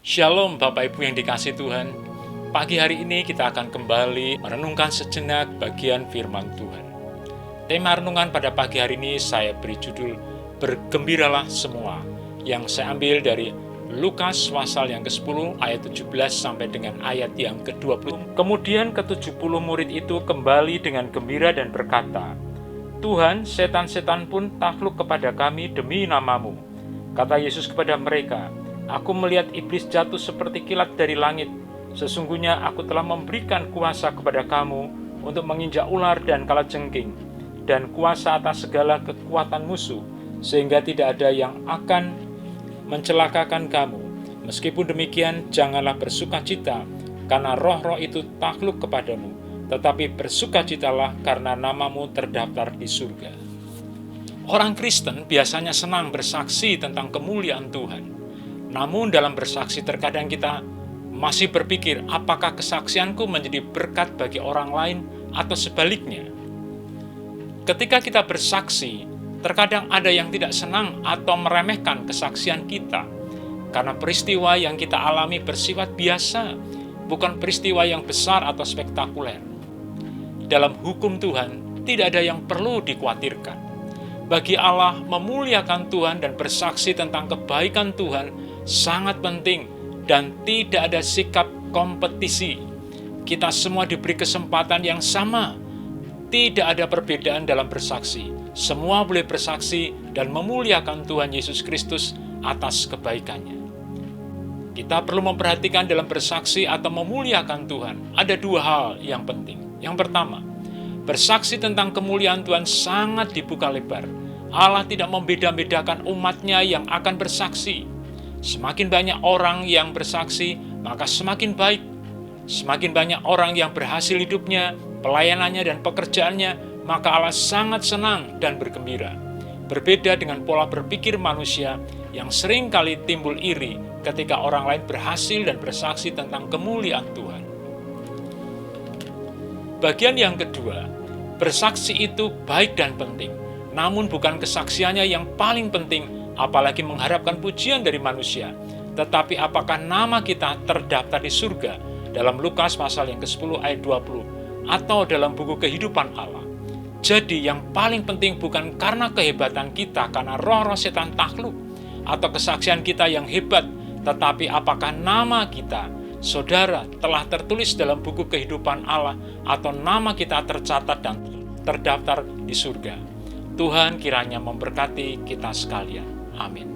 Shalom Bapak Ibu yang dikasihi Tuhan. Pagi hari ini kita akan kembali merenungkan sejenak bagian firman Tuhan. Tema renungan pada pagi hari ini saya beri judul Bergembiralah Semua, yang saya ambil dari Lukas pasal yang ke-10 ayat 17 sampai dengan ayat yang ke-20. Kemudian ke-70 murid itu kembali dengan gembira dan berkata, "Tuhan, setan-setan pun takluk kepada kami demi nama-Mu." Kata Yesus kepada mereka, "Aku melihat iblis jatuh seperti kilat dari langit. Sesungguhnya aku telah memberikan kuasa kepada kamu untuk menginjak ular dan kalajengking, dan kuasa atas segala kekuatan musuh, sehingga tidak ada yang akan mencelakakan kamu. Meskipun demikian, janganlah bersukacita, karena roh-roh itu takluk kepadamu, tetapi bersukacitalah karena namamu terdaftar di surga." Orang Kristen biasanya senang bersaksi tentang kemuliaan Tuhan. Namun dalam bersaksi terkadang kita masih berpikir, apakah kesaksianku menjadi berkat bagi orang lain atau sebaliknya? Ketika kita bersaksi, terkadang ada yang tidak senang atau meremehkan kesaksian kita, karena peristiwa yang kita alami bersifat biasa, bukan peristiwa yang besar atau spektakuler. Dalam hukum Tuhan, tidak ada yang perlu dikhawatirkan. Bagi Allah, memuliakan Tuhan dan bersaksi tentang kebaikan Tuhan sangat penting, dan tidak ada sikap kompetisi. Kita semua diberi kesempatan yang sama. Tidak ada perbedaan dalam bersaksi. Semua boleh bersaksi dan memuliakan Tuhan Yesus Kristus atas kebaikannya. Kita perlu memperhatikan dalam bersaksi atau memuliakan Tuhan. Ada dua hal yang penting. Yang pertama, bersaksi tentang kemuliaan Tuhan sangat dibuka lebar. Allah tidak membeda-bedakan umatnya yang akan bersaksi. Semakin banyak orang yang bersaksi, maka semakin baik. Semakin banyak orang yang berhasil hidupnya, pelayanannya dan pekerjaannya, maka Allah sangat senang dan bergembira. Berbeda dengan pola berpikir manusia yang sering kali timbul iri ketika orang lain berhasil dan bersaksi tentang kemuliaan Tuhan. Bagian yang kedua, bersaksi itu baik dan penting, namun bukan kesaksiannya yang paling penting, apalagi mengharapkan pujian dari manusia, tetapi apakah nama kita terdaftar di surga dalam Lukas pasal yang ke-10 ayat 20 atau dalam buku kehidupan Allah. Jadi yang paling penting bukan karena kehebatan kita, karena roh-roh setan takluk, atau kesaksian kita yang hebat, tetapi apakah nama kita, saudara, telah tertulis dalam buku kehidupan Allah, atau nama kita tercatat dan terdaftar di surga. Tuhan kiranya memberkati kita sekalian. Amin.